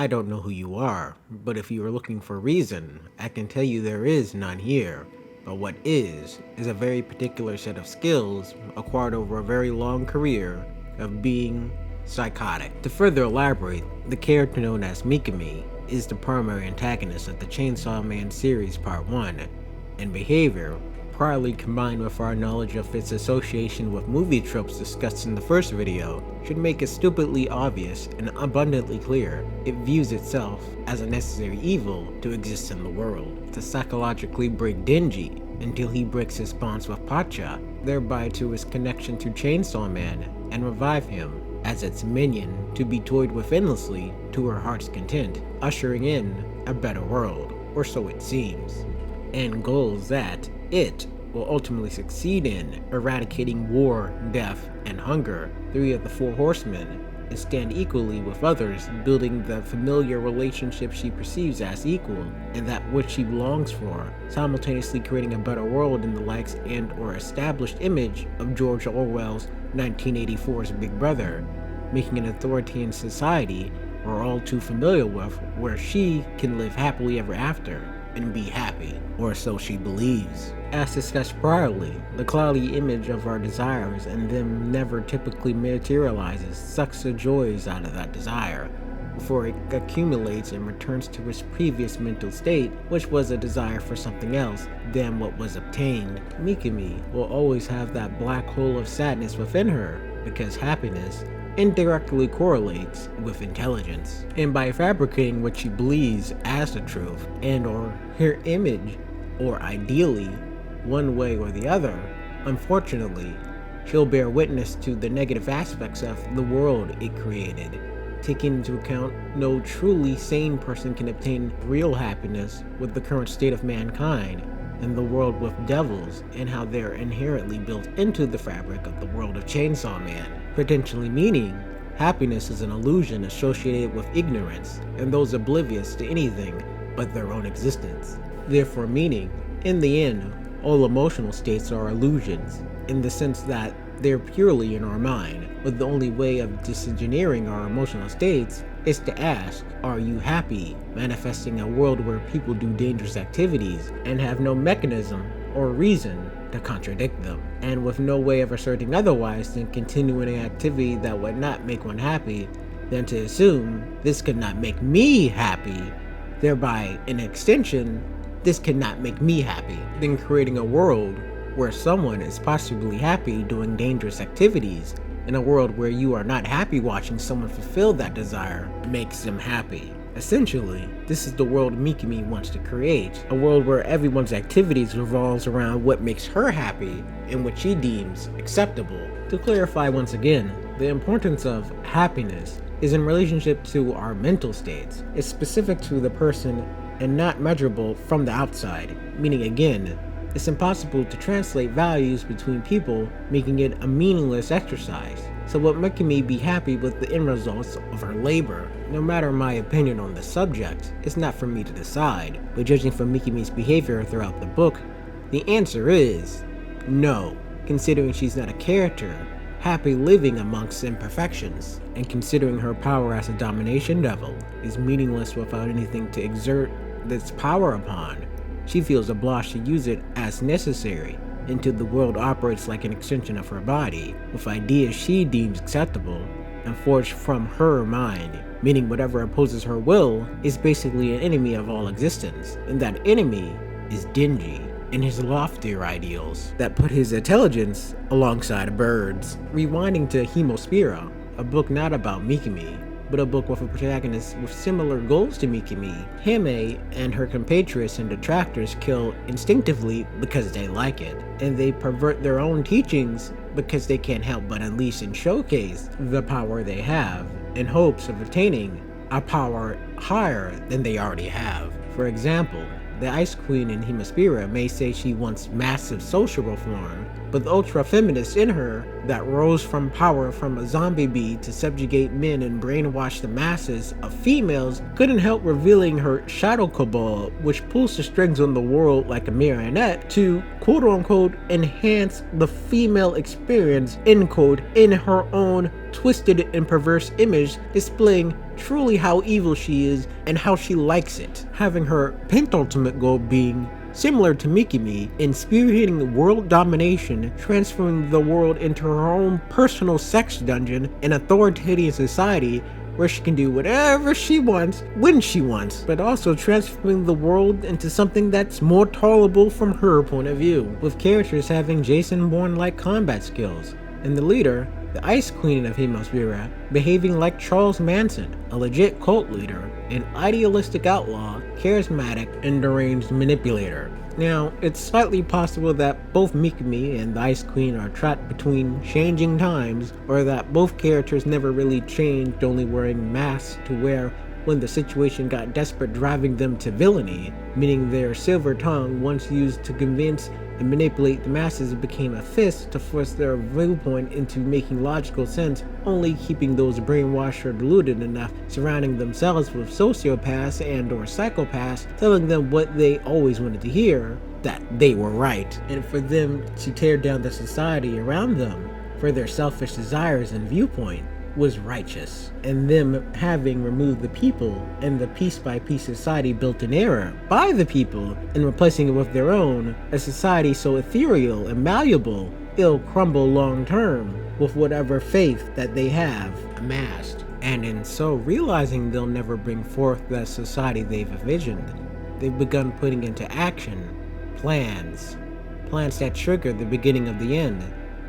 I don't know who you are, but if you are looking for reason, I can tell you there is none here. But what is a very particular set of skills acquired over a very long career of being psychotic. To further elaborate, the character known as Mikami is the primary antagonist of the Chainsaw Man series Part 1, and behavior, priorly combined with our knowledge of its association with movie tropes discussed in the first video, should make it stupidly obvious and abundantly clear it views itself as a necessary evil to exist in the world, to psychologically break Denji until he breaks his bonds with Pochita, thereby to his connection to Chainsaw Man, and revive him as its minion to be toyed with endlessly to her heart's content, ushering in a better world, or so it seems, and goals that it will ultimately succeed in, eradicating war, death, and hunger, 3 of the 4 horsemen, and stand equally with others, building the familiar relationship she perceives as equal, and that which she longs for, simultaneously creating a better world in the likes and or established image of George Orwell's 1984's Big Brother, making an authoritarian society we're all too familiar with, where she can live happily ever after and be happy, or so she believes. As discussed priorly, the cloudy image of our desires and them never typically materializes sucks the joys out of that desire, before it accumulates and returns to its previous mental state, which was a desire for something else than what was obtained. Mikami will always have that black hole of sadness within her, because happiness indirectly correlates with intelligence, and by fabricating what she believes as the truth and or her image, or ideally one way or the other, unfortunately she'll bear witness to the negative aspects of the world it created. Taking into account, no truly sane person can obtain real happiness with the current state of mankind and the world with devils, and how they're inherently built into the fabric of the world of Chainsaw Man, potentially meaning happiness is an illusion associated with ignorance and those oblivious to anything but their own existence. Therefore meaning, in the end, all emotional states are illusions, in the sense that they're purely in our mind, but the only way of disengineering our emotional states is to ask, are you happy, manifesting a world where people do dangerous activities and have no mechanism or reason to contradict them, and with no way of asserting otherwise than continuing an activity that would not make one happy, than to assume this could not make me happy, thereby, in extension, this cannot make me happy, then creating a world where someone is possibly happy doing dangerous activities, in a world where you are not happy watching someone fulfill that desire makes them happy. Essentially, this is the world Mikami wants to create, a world where everyone's activities revolves around what makes her happy and what she deems acceptable. To clarify once again, the importance of happiness is in relationship to our mental states. It's specific to the person and not measurable from the outside, meaning again, it's impossible to translate values between people, making it a meaningless exercise. So what Makima be happy with the end results of her labor? No matter my opinion on the subject, it's not for me to decide, but judging from Mikami's behavior throughout the book, the answer is no, considering she's not a character, happy living amongst imperfections, and considering her power as a domination devil is meaningless without anything to exert this power upon. She feels obliged to use it as necessary until the world operates like an extension of her body, with ideas she deems acceptable and forged from her mind, meaning whatever opposes her will is basically an enemy of all existence, and that enemy is Denji and his loftier ideals that put his intelligence alongside a bird's. Rewinding to Hemospira, a book not about Mikami, but a book with a protagonist with similar goals to Mikami. Hime and her compatriots and detractors kill instinctively because they like it, and they pervert their own teachings because they can't help but unleash and showcase the power they have in hopes of attaining a power higher than they already have. For example, the Ice Queen in Hemospira may say she wants massive social reform, but the ultra-feminist in her that rose from power from a zombie bee to subjugate men and brainwash the masses of females couldn't help revealing her shadow cabal, which pulls the strings on the world like a marionette to quote-unquote enhance the female experience, end quote, in her own twisted and perverse image, displaying truly how evil she is and how she likes it, having her penultimate goal being similar to Makima in spearheading world domination, transferring the world into her own personal sex dungeon, an authoritarian society where she can do whatever she wants, when she wants, but also transforming the world into something that's more tolerable from her point of view, with characters having Jason Bourne-like combat skills, and the leader, the Ice Queen of Hemosphera, behaving like Charles Manson, a legit cult leader, an idealistic outlaw, charismatic, and deranged manipulator. Now, it's slightly possible that both Makima and the Ice Queen are trapped between changing times, or that both characters never really changed, only wearing masks to wear when the situation got desperate, driving them to villainy, meaning their silver tongue, once used to convince and manipulate the masses, became a fist to force their viewpoint into making logical sense, only keeping those brainwashed or deluded enough, surrounding themselves with sociopaths and or psychopaths, telling them what they always wanted to hear, that they were right, and for them to tear down the society around them for their selfish desires and viewpoint was righteous, and them having removed the people and the piece-by-piece society built in error by the people and replacing it with their own, a society so ethereal and malleable it'll crumble long-term with whatever faith that they have amassed. And in so realizing they'll never bring forth the society they've envisioned, they've begun putting into action plans that trigger the beginning of the end,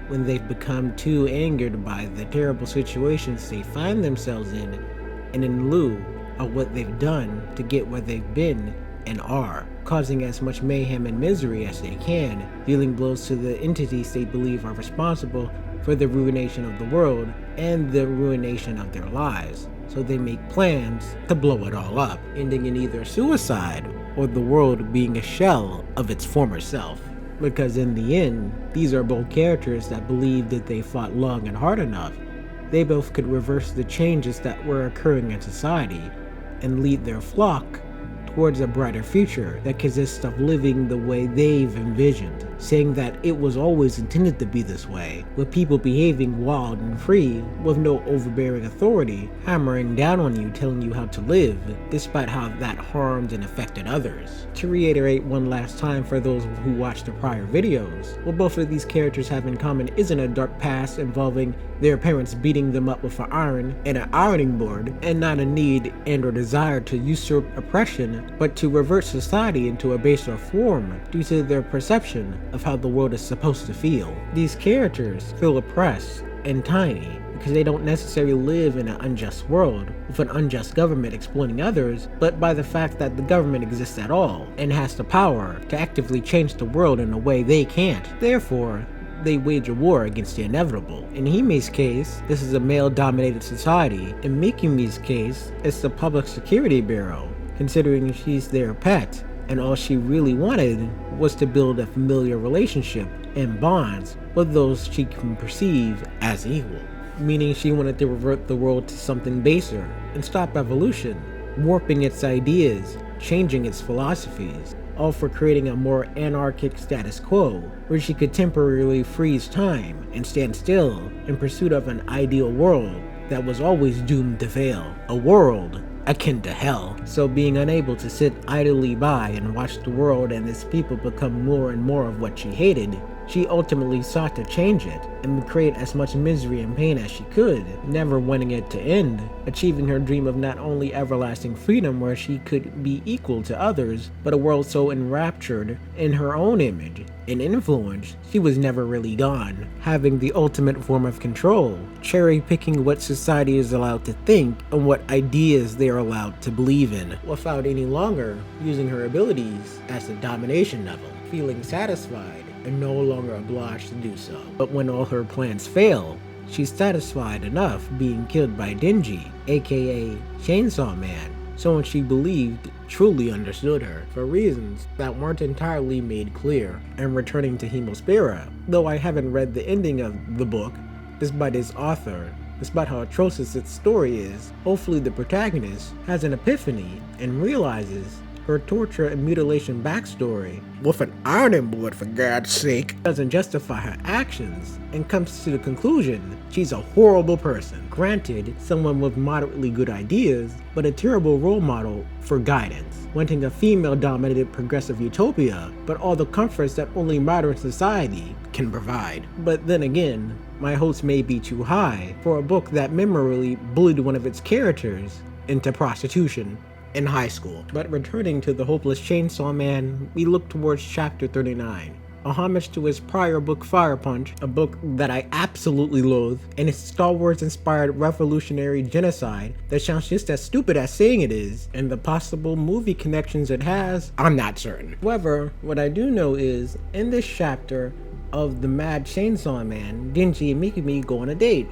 when they've become too angered by the terrible situations they find themselves in, and in lieu of what they've done to get where they've been and are, causing as much mayhem and misery as they can, dealing blows to the entities they believe are responsible for the ruination of the world and the ruination of their lives. So they make plans to blow it all up, ending in either suicide or the world being a shell of its former self. Because in the end, these are both characters that believed that they fought long and hard enough, they both could reverse the changes that were occurring in society and lead their flock towards a brighter future that consists of living the way they've envisioned, saying that it was always intended to be this way, with people behaving wild and free, with no overbearing authority hammering down on you, telling you how to live, despite how that harmed and affected others. To reiterate one last time for those who watched the prior videos, what both of these characters have in common isn't a dark past involving their parents beating them up with an iron and an ironing board, and not a need and or desire to usurp oppression, but to revert society into a baser form due to their perception of how the world is supposed to feel. These characters feel oppressed and tiny because they don't necessarily live in an unjust world with an unjust government exploiting others, but by the fact that the government exists at all and has the power to actively change the world in a way they can't. Therefore, they wage a war against the inevitable. In Hime's case, this is a male-dominated society. In Mikima's case, it's the Public Security Bureau, considering she's their pet, and all she really wanted was to build a familiar relationship and bonds with those she can perceive as evil. Meaning she wanted to revert the world to something baser and stop evolution, warping its ideas, changing its philosophies, all for creating a more anarchic status quo, where she could temporarily freeze time and stand still in pursuit of an ideal world that was always doomed to fail, a world akin to hell. So being unable to sit idly by and watch the world and its people become more and more of what she hated, she ultimately sought to change it and create as much misery and pain as she could, never wanting it to end, achieving her dream of not only everlasting freedom where she could be equal to others, but a world so enraptured in her own image and influence, she was never really gone, having the ultimate form of control, cherry-picking what society is allowed to think and what ideas they are allowed to believe in, without any longer using her abilities as a domination level, feeling satisfied and no longer obliged to do so. But when all her plans fail, she's satisfied enough being killed by Denji, aka Chainsaw Man, someone she believed truly understood her, for reasons that weren't entirely made clear, and returning to Hemosphera. Though I haven't read the ending of the book, despite its author, despite how atrocious its story is, hopefully the protagonist has an epiphany and realizes her torture and mutilation backstory, with an ironing board for God's sake, doesn't justify her actions and comes to the conclusion she's a horrible person. Granted, someone with moderately good ideas, but a terrible role model for guidance, wanting a female-dominated progressive utopia, but all the comforts that only modern society can provide. But then again, my hopes may be too high for a book that memorably bullied one of its characters into prostitution in high school. But returning to the hopeless Chainsaw Man, we look towards chapter 39, a homage to his prior book Fire Punch, a book that I absolutely loathe, and its Star Wars inspired revolutionary genocide that sounds just as stupid as saying it is, and the possible movie connections it has, I'm not certain. However, what I do know is, in this chapter of the Mad Chainsaw Man, Denji and Mikami go on a date.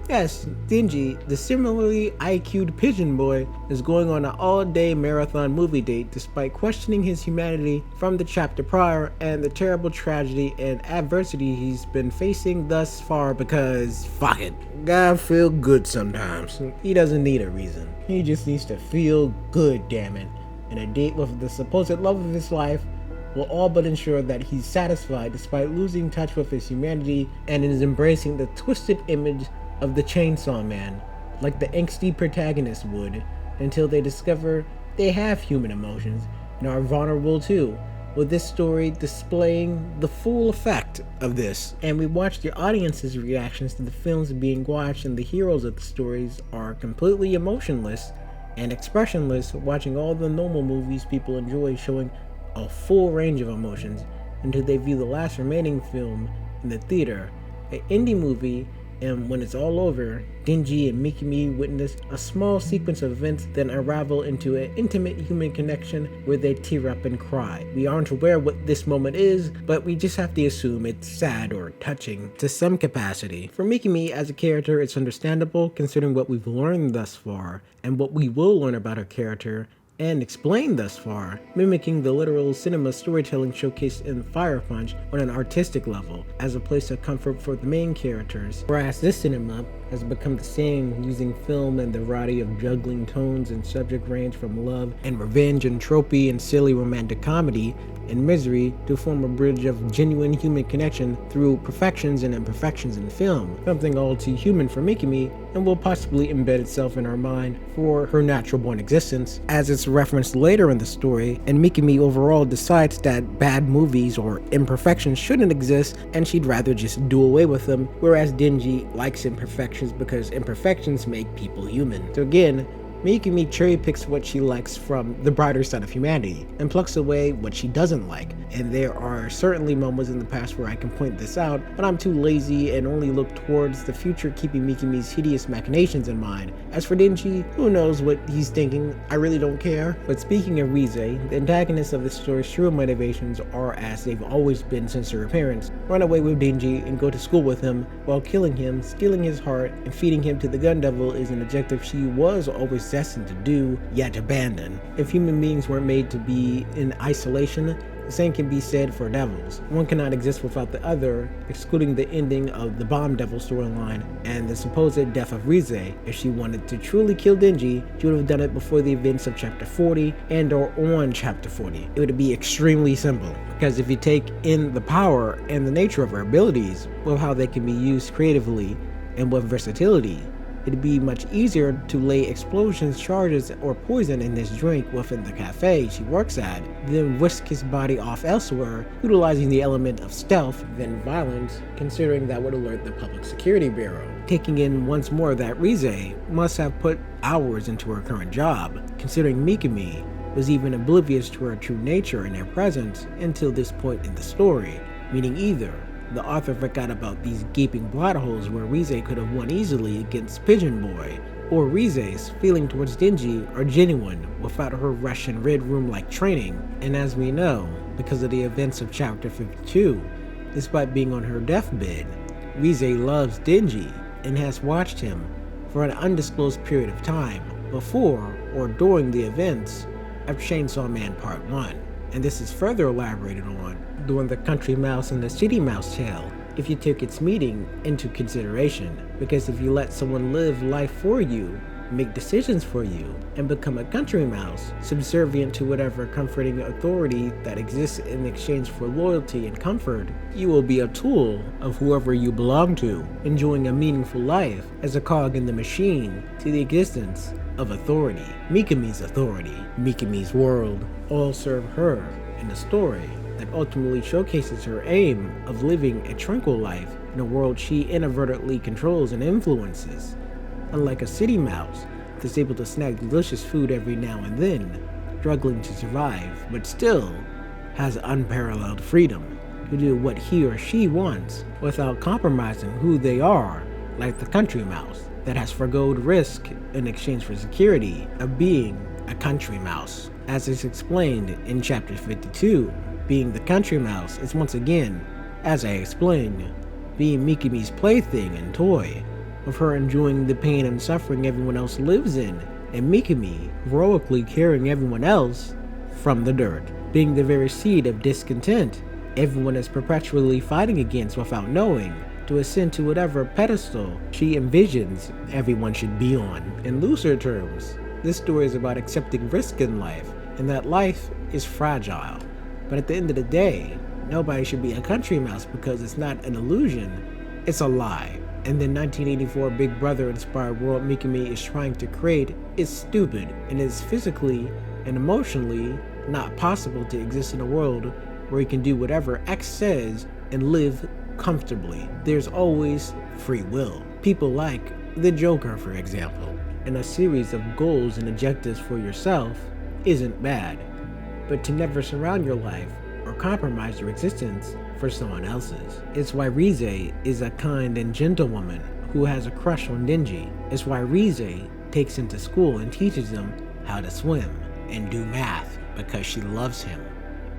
Yes, Denji, the similarly IQ'd pigeon boy, is going on an all-day marathon movie date despite questioning his humanity from the chapter prior and the terrible tragedy and adversity he's been facing thus far because, fuck it, God feel good sometimes. he doesn't need a reason. He just needs to feel good, damn it. And a date with the supposed love of his life will all but ensure that he's satisfied despite losing touch with his humanity and is embracing the twisted image of the Chainsaw Man, like the angsty protagonist would, until they discover they have human emotions and are vulnerable too, with this story displaying the full effect of this. And we watch the audience's reactions to the films being watched, and the heroes of the stories are completely emotionless and expressionless, watching all the normal movies people enjoy showing a full range of emotions until they view the last remaining film in the theater, an indie movie. And when it's all over, Denji and Mikami witness a small sequence of events then unravel into an intimate human connection where they tear up and cry. We aren't aware what this moment is, but we just have to assume it's sad or touching to some capacity. For Mikami as a character, it's understandable considering what we've learned thus far and what we will learn about her character and explained thus far, mimicking the literal cinema storytelling showcased in Fire Punch on an artistic level, as a place of comfort for the main characters, whereas this cinema has become the same, using film and the variety of juggling tones and subject range from love and revenge and tropey and silly romantic comedy and misery to form a bridge of genuine human connection through perfections and imperfections in film, something all too human for Mikami and will possibly embed itself in our mind for her natural-born existence, as it's referenced later in the story, and Mikami overall decides that bad movies or imperfections shouldn't exist and she'd rather just do away with them, whereas Denji likes imperfections because imperfections make people human. So again, Mikami cherry picks what she likes from the brighter side of humanity and plucks away what she doesn't like. And there are certainly moments in the past where I can point this out, but I'm too lazy and only look towards the future, keeping Mikami's hideous machinations in mind. As for Denji, who knows what he's thinking, I really don't care. But speaking of Rize, the antagonists of the story's true motivations are as they've always been since her appearance: run away with Denji and go to school with him while killing him, stealing his heart, and feeding him to the gun devil is an objective she was always destined to do, yet abandon. If human beings weren't made to be in isolation, the same can be said for devils. One cannot exist without the other, excluding the ending of the Bomb Devil storyline and the supposed death of Rize. If she wanted to truly kill Denji, she would have done it before the events of chapter 40 and or on chapter 40. It would be extremely simple, because if you take in the power and the nature of her abilities, with how they can be used creatively and with versatility, it'd be much easier to lay explosions, charges, or poison in his drink within the cafe she works at, then whisk his body off elsewhere, utilizing the element of stealth than violence, considering that would alert the Public Security Bureau. Taking in once more that Rize must have put hours into her current job, considering Mikami was even oblivious to her true nature and her presence until this point in the story, meaning either the author forgot about these gaping plot holes where Rize could have won easily against Pigeon Boy, or Rize's feeling towards Denji are genuine without her Russian Red Room-like training. And as we know, because of the events of chapter 52, despite being on her deathbed, Rize loves Denji and has watched him for an undisclosed period of time before or during the events of Chainsaw Man Part 1. And this is further elaborated on during the Country Mouse and the City Mouse tale, if you took its meaning into consideration. Because if you let someone live life for you, make decisions for you, and become a country mouse, subservient to whatever comforting authority that exists in exchange for loyalty and comfort, you will be a tool of whoever you belong to, enjoying a meaningful life as a cog in the machine to the existence of authority. Mikami's authority, Mikami's world, all serve her in a story that ultimately showcases her aim of living a tranquil life in a world she inadvertently controls and influences. Unlike a city mouse that's able to snag delicious food every now and then, struggling to survive, but still has unparalleled freedom to do what he or she wants without compromising who they are, like the country mouse that has forgoed risk in exchange for security of being a country mouse. As is explained in chapter 52, being the country mouse is once again, as I explained, being Mikami's plaything and toy, of her enjoying the pain and suffering everyone else lives in, and Mikami heroically carrying everyone else from the dirt, being the very seed of discontent everyone is perpetually fighting against without knowing, to ascend to whatever pedestal she envisions everyone should be on. In looser terms, this story is about accepting risk in life, and that life is fragile. But at the end of the day, nobody should be a country mouse because it's not an illusion, it's a lie. And the 1984 Big Brother inspired world Mikami is trying to create is stupid and is physically and emotionally not possible to exist in a world where you can do whatever X says and live comfortably. There's always free will. People like the Joker, for example, and a series of goals and objectives for yourself isn't bad, but to never surround your life or compromise your existence for someone else's. It's why Rize is a kind and gentle woman who has a crush on Denji. It's why Rize takes him to school and teaches him how to swim and do math because she loves him.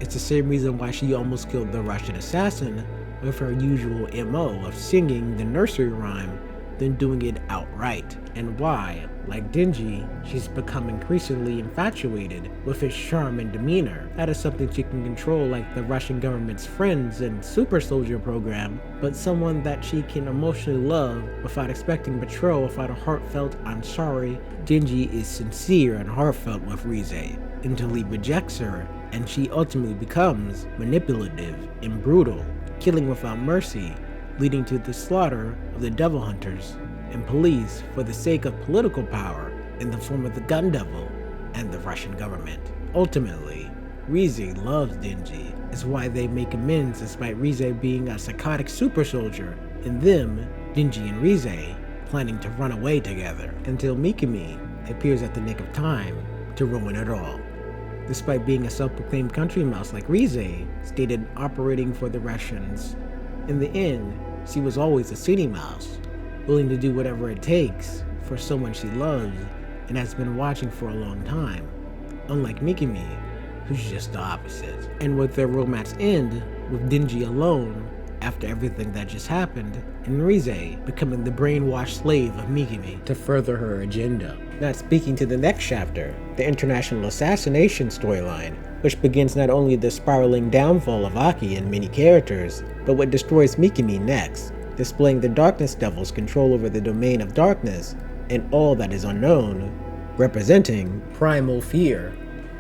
It's the same reason why she almost killed the Russian assassin with her usual MO of singing the nursery rhyme than doing it outright, and why, like Denji, she's become increasingly infatuated with his charm and demeanor. That is something she can control, like the Russian government's Friends and Super Soldier program, but someone that she can emotionally love without expecting betrayal, without a heartfelt "I'm sorry." Denji is sincere and heartfelt with Rize until he rejects her, and she ultimately becomes manipulative and brutal, killing without mercy, leading to the slaughter of the devil hunters and police for the sake of political power in the form of the gun devil and the Russian government. Ultimately, Rize loves Denji. It's why they make amends despite Rize being a psychotic super soldier, and them, Denji and Rize, planning to run away together, until Mikami appears at the nick of time to ruin it all. Despite being a self-proclaimed country mouse like Rize, stated operating for the Russians, in the end, she was always a city mouse, willing to do whatever it takes for someone she loves and has been watching for a long time, unlike Mikami, who's just the opposite. And with their romance end with Denji alone after everything that just happened, and Rize becoming the brainwashed slave of Mikami to further her agenda. Not speaking to the next chapter, the international assassination storyline, which begins not only the spiraling downfall of Aki and many characters, but what destroys Mikami next, displaying the Darkness Devil's control over the domain of darkness and all that is unknown, representing primal fear,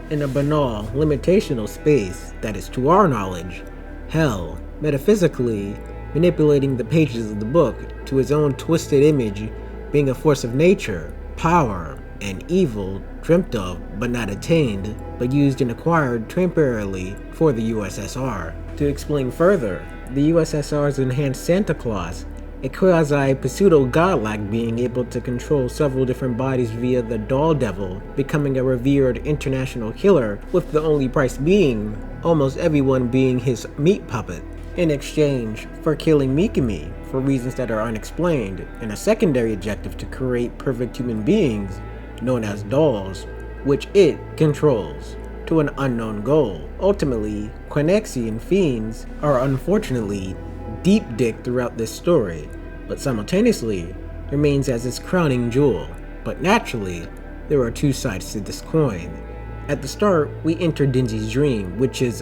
in a banal, limitational space that is, to our knowledge, hell, metaphysically manipulating the pages of the book to his own twisted image, being a force of nature, power, and evil dreamt of but not attained, but used and acquired temporarily for the USSR. To explain further, the USSR's enhanced Santa Claus, a quasi-pseudo-godlike being able to control several different bodies via the Doll Devil, becoming a revered international killer, with the only price being almost everyone being his meat puppet, in exchange for killing Mikami for reasons that are unexplained, and a secondary objective to create perfect human beings, known as dolls, which it controls, to an unknown goal. Ultimately, Quenexian fiends are unfortunately deep-dicked throughout this story, but simultaneously remains as its crowning jewel. But naturally, there are two sides to this coin. At the start, we enter Denji's dream, which is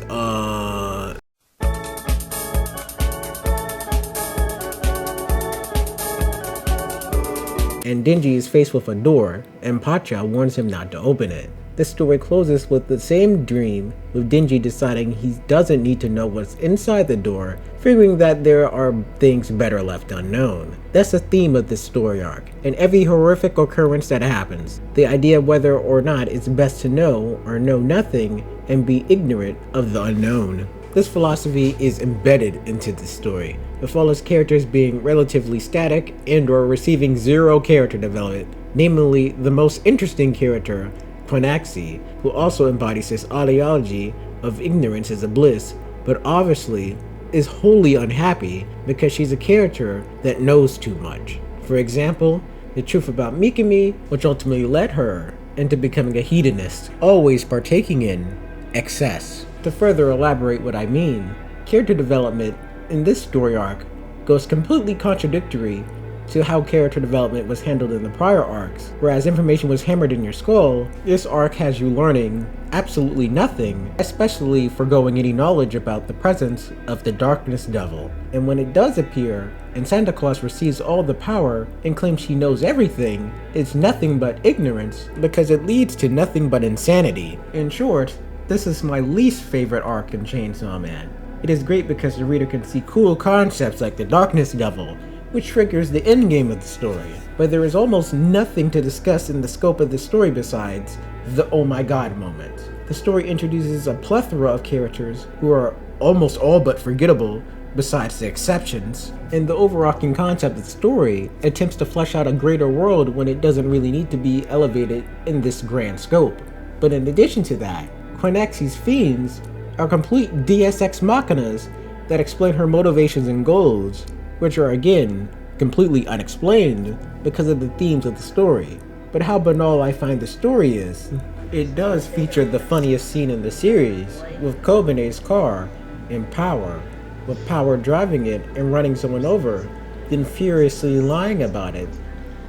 and Denji is faced with a door, and Pacha warns him not to open it. This story closes with the same dream, with Denji deciding he doesn't need to know what's inside the door, figuring that there are things better left unknown. That's the theme of this story arc, and every horrific occurrence that happens. The idea whether or not it's best to know or know nothing and be ignorant of the unknown. This philosophy is embedded into the story, with all its characters being relatively static and or receiving zero character development, namely the most interesting character, Quinaxi, who also embodies this ideology of ignorance is a bliss, but obviously is wholly unhappy because she's a character that knows too much. For example, the truth about Makima, which ultimately led her into becoming a hedonist, always partaking in excess. To further elaborate what I mean, character development in this story arc goes completely contradictory to how character development was handled in the prior arcs. Whereas information was hammered in your skull, this arc has you learning absolutely nothing, especially forgoing any knowledge about the presence of the Darkness Devil. And when it does appear, and Santa Claus receives all the power and claims she knows everything, it's nothing but ignorance because it leads to nothing but insanity. In short, this is my least favorite arc in Chainsaw Man. It is great because the reader can see cool concepts like the Darkness Devil, which triggers the endgame of the story, but there is almost nothing to discuss in the scope of the story besides the oh my god moment. The story introduces a plethora of characters who are almost all but forgettable, besides the exceptions, and the overarching concept of the story attempts to flesh out a greater world when it doesn't really need to be elevated in this grand scope. But in addition to that, Quinaxi's fiends are complete deus ex machinas that explain her motivations and goals, which are again completely unexplained because of the themes of the story. But how banal I find the story is, it does feature the funniest scene in the series, with Kobane's car in Power, with Power driving it and running someone over, then furiously lying about it.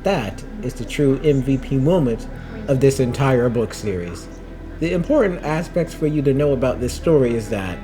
That is the true MVP moment of this entire book series. The important aspects for you to know about this story is that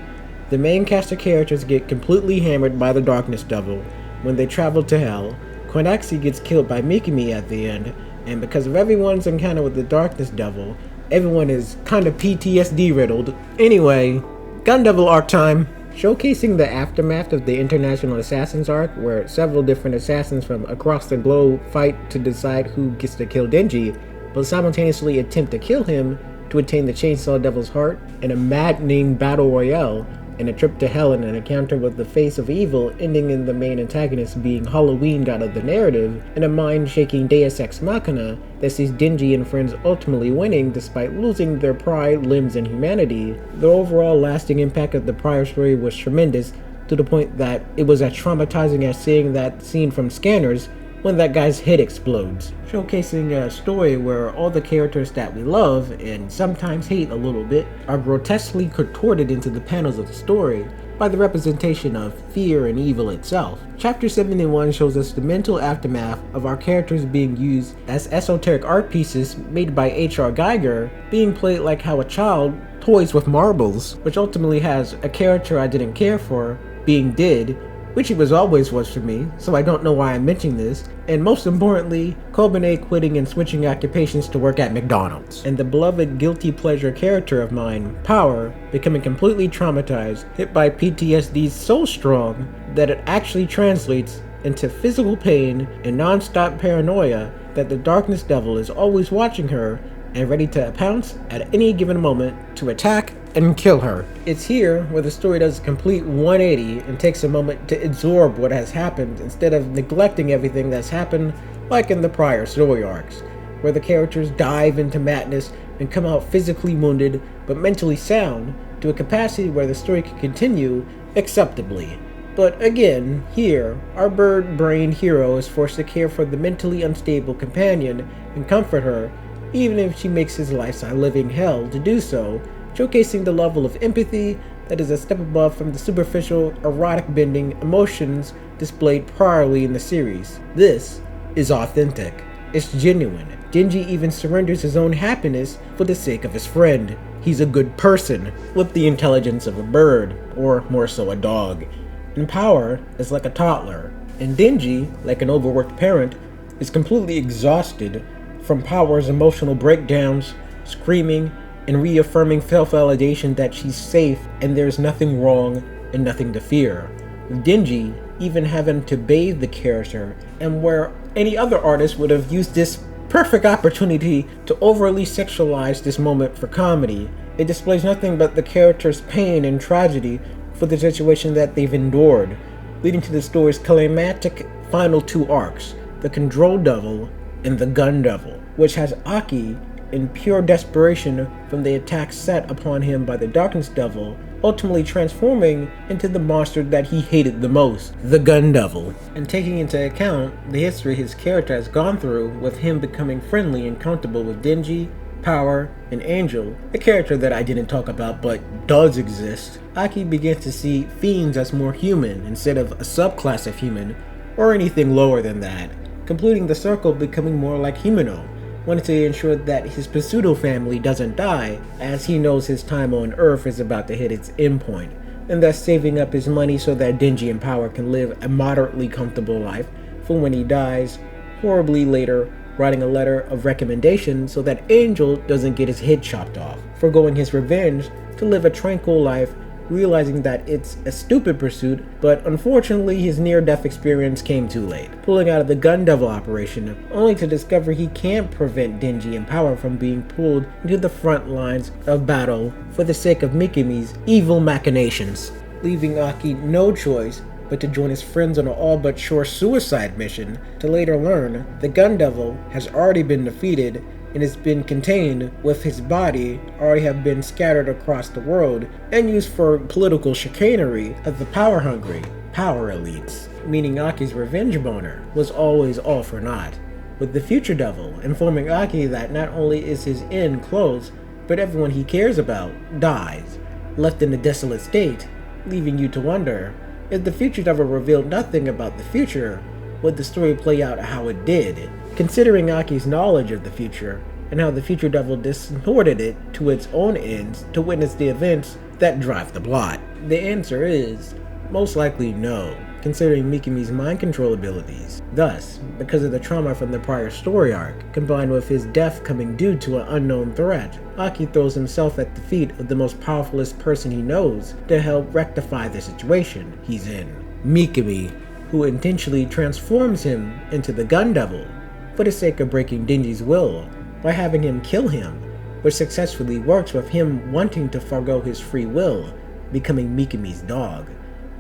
the main cast of characters get completely hammered by the Darkness Devil when they travel to Hell. Quinaxi gets killed by Makima at the end, and because of everyone's encounter with the Darkness Devil, everyone is kind of PTSD riddled. Anyway, Gun Devil arc time! Showcasing the aftermath of the International Assassins arc, where several different assassins from across the globe fight to decide who gets to kill Denji, but simultaneously attempt to kill him to attain the Chainsaw Devil's heart, in a maddening battle royale, and a trip to hell and an encounter with the face of evil, ending in the main antagonist being Halloweened out of the narrative, and a mind-shaking deus ex machina that sees Denji and friends ultimately winning despite losing their pride, limbs, and humanity. The overall lasting impact of the prior story was tremendous, to the point that it was as traumatizing as seeing that scene from Scanners when that guy's head explodes, showcasing a story where all the characters that we love, and sometimes hate a little bit, are grotesquely contorted into the panels of the story by the representation of fear and evil itself. Chapter 71 shows us the mental aftermath of our characters being used as esoteric art pieces made by H.R. Geiger, being played like how a child toys with marbles, which ultimately has a character I didn't care for being dead, which he always was for me, so I don't know why I'm mentioning this, and most importantly, Kobane quitting and switching occupations to work at McDonald's, and the beloved guilty pleasure character of mine, Power, becoming completely traumatized, hit by PTSD so strong that it actually translates into physical pain and non-stop paranoia that the Darkness Devil is always watching her and ready to pounce at any given moment to attack and kill her. It's here where the story does a complete 180 and takes a moment to absorb what has happened instead of neglecting everything that's happened like in the prior story arcs, where the characters dive into madness and come out physically wounded but mentally sound to a capacity where the story can continue acceptably. But again, here, our bird-brained hero is forced to care for the mentally unstable companion and comfort her, even if she makes his life a living hell to do so, showcasing the level of empathy that is a step above from the superficial, erotic-bending emotions displayed priorly in the series. This is authentic. It's genuine. Denji even surrenders his own happiness for the sake of his friend. He's a good person, with the intelligence of a bird, or more so a dog. And Power is like a toddler, and Denji, like an overworked parent, is completely exhausted from Power's emotional breakdowns, screaming, and reaffirming self-validation that she's safe and there's nothing wrong and nothing to fear. With Denji even having to bathe the character, and where any other artist would have used this perfect opportunity to overly sexualize this moment for comedy, it displays nothing but the character's pain and tragedy for the situation that they've endured, leading to the story's climactic final two arcs, the Control Devil and the Gun Devil, which has Aki, in pure desperation from the attack set upon him by the Darkness Devil, ultimately transforming into the monster that he hated the most, the Gun Devil. And taking into account the history his character has gone through, with him becoming friendly and comfortable with Denji, Power, and Angel, a character that I didn't talk about but does exist, Aki begins to see fiends as more human instead of a subclass of human, or anything lower than that, completing the circle becoming more like Himeno, wanting to ensure that his pseudo family doesn't die, as he knows his time on Earth is about to hit its endpoint, and thus saving up his money so that Denji and Power can live a moderately comfortable life for when he dies, horribly later writing a letter of recommendation so that Angel doesn't get his head chopped off, foregoing his revenge to live a tranquil life, realizing that it's a stupid pursuit, but unfortunately his near-death experience came too late, pulling out of the Gun Devil operation, only to discover he can't prevent Denji and Power from being pulled into the front lines of battle for the sake of Mikimi's evil machinations, leaving Aki no choice but to join his friends on an all but sure suicide mission, to later learn the Gun Devil has already been defeated and has been contained, with his body already have been scattered across the world and used for political chicanery of the power-hungry power elites, meaning Aki's revenge boner was always all for naught, with the Future Devil informing Aki that not only is his end close, but everyone he cares about dies, left in a desolate state, leaving you to wonder, if the Future Devil revealed nothing about the future, would the story play out how it did, considering Aki's knowledge of the future, and how the Future Devil distorted it to its own ends to witness the events that drive the plot? The answer is, most likely no, considering Mikimi's mind control abilities. Thus, because of the trauma from the prior story arc, combined with his death coming due to an unknown threat, Aki throws himself at the feet of the most powerfulest person he knows to help rectify the situation he's in, Mikimi, who intentionally transforms him into the Gun Devil for the sake of breaking Denji's will by having him kill him, which successfully works with him wanting to forgo his free will, becoming Mikimi's dog,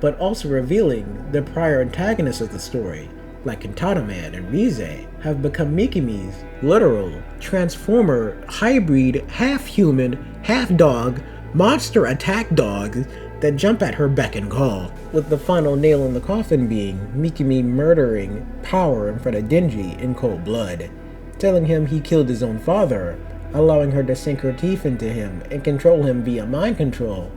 but also revealing the prior antagonists of the story, like Kintaro Man and Rize, have become Mikimi's literal transformer, hybrid, half-human, half-dog, monster attack dogs that jump at her beck and call, with the final nail in the coffin being Mikimi murdering Power in front of Denji in cold blood, telling him he killed his own father, allowing her to sink her teeth into him and control him via mind control,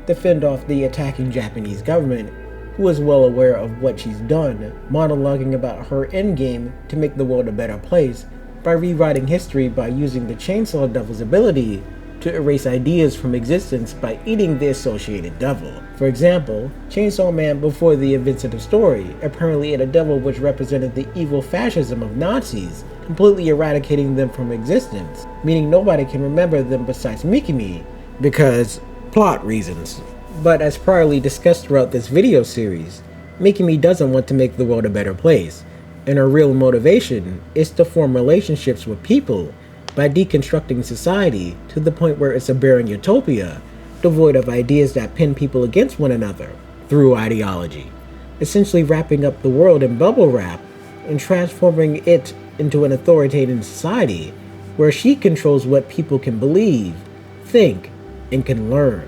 to fend off the attacking Japanese government, who is well aware of what she's done, monologuing about her endgame to make the world a better place by rewriting history by using the Chainsaw Devil's ability to erase ideas from existence by eating the associated devil. For example, Chainsaw Man before the events of the story apparently ate a devil which represented the evil fascism of Nazis, completely eradicating them from existence, meaning nobody can remember them besides Mikimi, because plot reasons. But as priorly discussed throughout this video series, Mikimi doesn't want to make the world a better place, and her real motivation is to form relationships with people by deconstructing society to the point where it's a barren utopia, devoid of ideas that pin people against one another through ideology, essentially wrapping up the world in bubble wrap and transforming it into an authoritarian society where she controls what people can believe, think, and can learn,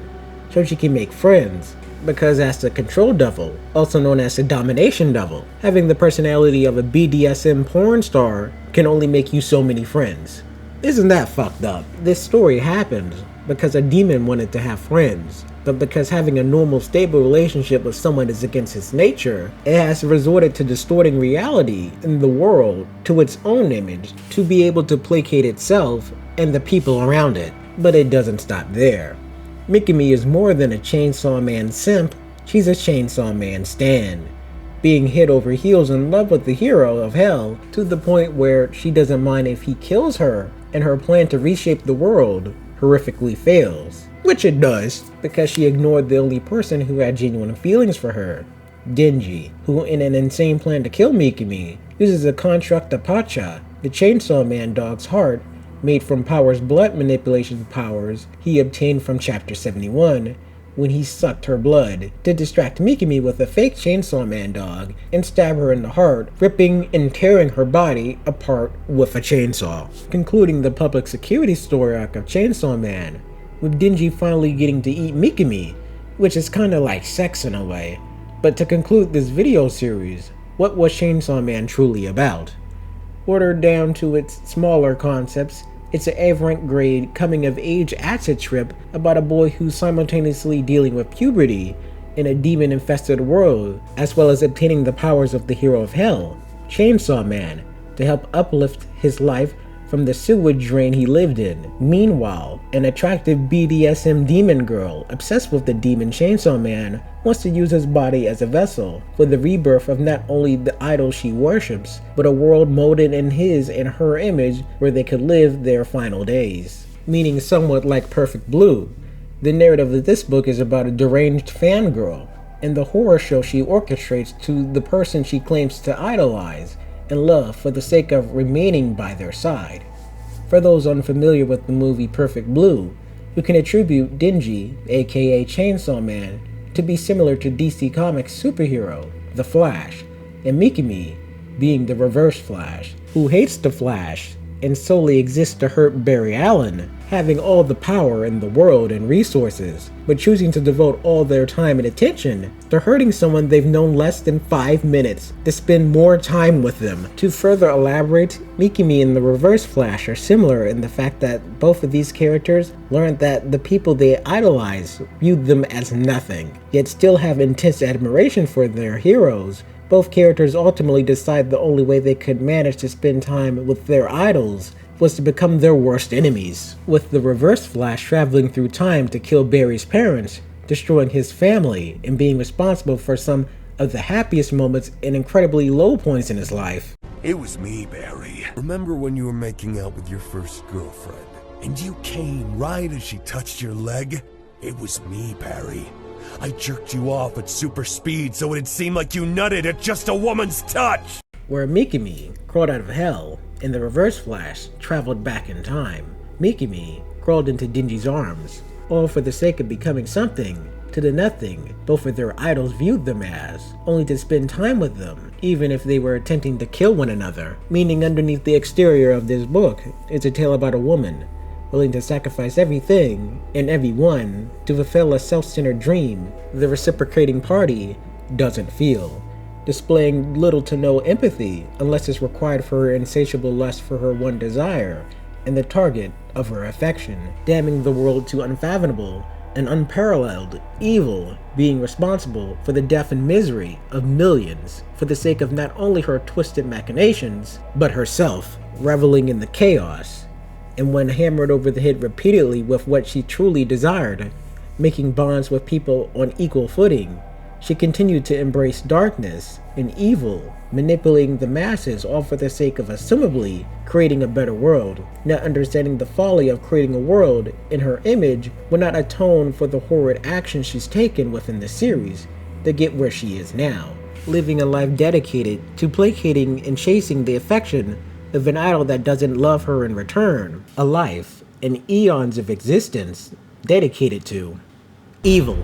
so she can make friends, because as the Control Devil, also known as the Domination Devil, having the personality of a BDSM porn star can only make you so many friends. Isn't that fucked up? This story happened because a demon wanted to have friends, but because having a normal, stable relationship with someone is against its nature, it has resorted to distorting reality in the world to its own image to be able to placate itself and the people around it. But it doesn't stop there. Mikimi is more than a Chainsaw Man simp, she's a Chainsaw Man stan. being head over heels in love with the hero of hell to the point where she doesn't mind if he kills her, and her plan to reshape the world horrifically fails. Which it does, because she ignored the only person who had genuine feelings for her, Denji, who in an insane plan to kill Mikami, uses a construct of Pochita, the Chainsaw Man dog's heart, made from Power's blood manipulation powers he obtained from Chapter 71, when he sucked her blood, to distract Mikami with a fake Chainsaw Man dog and stab her in the heart, ripping and tearing her body apart with a chainsaw. Concluding the public security story arc of Chainsaw Man, with Denji finally getting to eat Mikami, which is kinda like sex in a way. But to conclude this video series, what was Chainsaw Man truly about? Ordered down to its smaller concepts, it's an A-rank grade coming-of-age acid trip about a boy who's simultaneously dealing with puberty in a demon-infested world, as well as obtaining the powers of the hero of hell, Chainsaw Man, to help uplift his life from the sewage drain he lived in. Meanwhile, an attractive BDSM demon girl, obsessed with the demon Chainsaw Man, wants to use his body as a vessel for the rebirth of not only the idol she worships, but a world molded in his and her image where they could live their final days. Meaning somewhat like Perfect Blue, the narrative of this book is about a deranged fangirl, and the horror show she orchestrates to the person she claims to idolize and love for the sake of remaining by their side. For those unfamiliar with the movie Perfect Blue, you can attribute Denji, aka Chainsaw Man, to be similar to DC Comics superhero, The Flash, and Mikami being the Reverse Flash, who hates the Flash and solely exists to hurt Barry Allen, having all the power in the world and resources, but choosing to devote all their time and attention to hurting someone they've known less than 5 minutes to spend more time with them. To further elaborate, Mikami and the Reverse Flash are similar in the fact that both of these characters learned that the people they idolize viewed them as nothing, yet still have intense admiration for their heroes. Both characters ultimately decide the only way they could manage to spend time with their idols was to become their worst enemies, with the Reverse Flash traveling through time to kill Barry's parents, destroying his family, and being responsible for some of the happiest moments and incredibly low points in his life. It was me, Barry. Remember when you were making out with your first girlfriend, and you came right as she touched your leg? It was me, Barry. I jerked you off at super speed so it'd seem like you nutted at just a woman's touch! Where Mikami crawled out of hell, and the Reverse Flash traveled back in time. Mikami crawled into Denji's arms, all for the sake of becoming something to the nothing both of their idols viewed them as, only to spend time with them, even if they were attempting to kill one another. Meaning underneath the exterior of this book is a tale about a woman willing to sacrifice everything and everyone to fulfill a self-centered dream the reciprocating party doesn't feel, displaying little to no empathy unless it's required for her insatiable lust for her one desire and the target of her affection, damning the world to unfathomable and unparalleled evil, being responsible for the death and misery of millions for the sake of not only her twisted machinations, but herself, reveling in the chaos. And when hammered over the head repeatedly with what she truly desired, making bonds with people on equal footing, she continued to embrace darkness and evil, manipulating the masses all for the sake of assumably creating a better world, not understanding the folly of creating a world in her image will not atone for the horrid actions she's taken within the series to get where she is now, living a life dedicated to placating and chasing the affection of an idol that doesn't love her in return, a life and eons of existence dedicated to evil.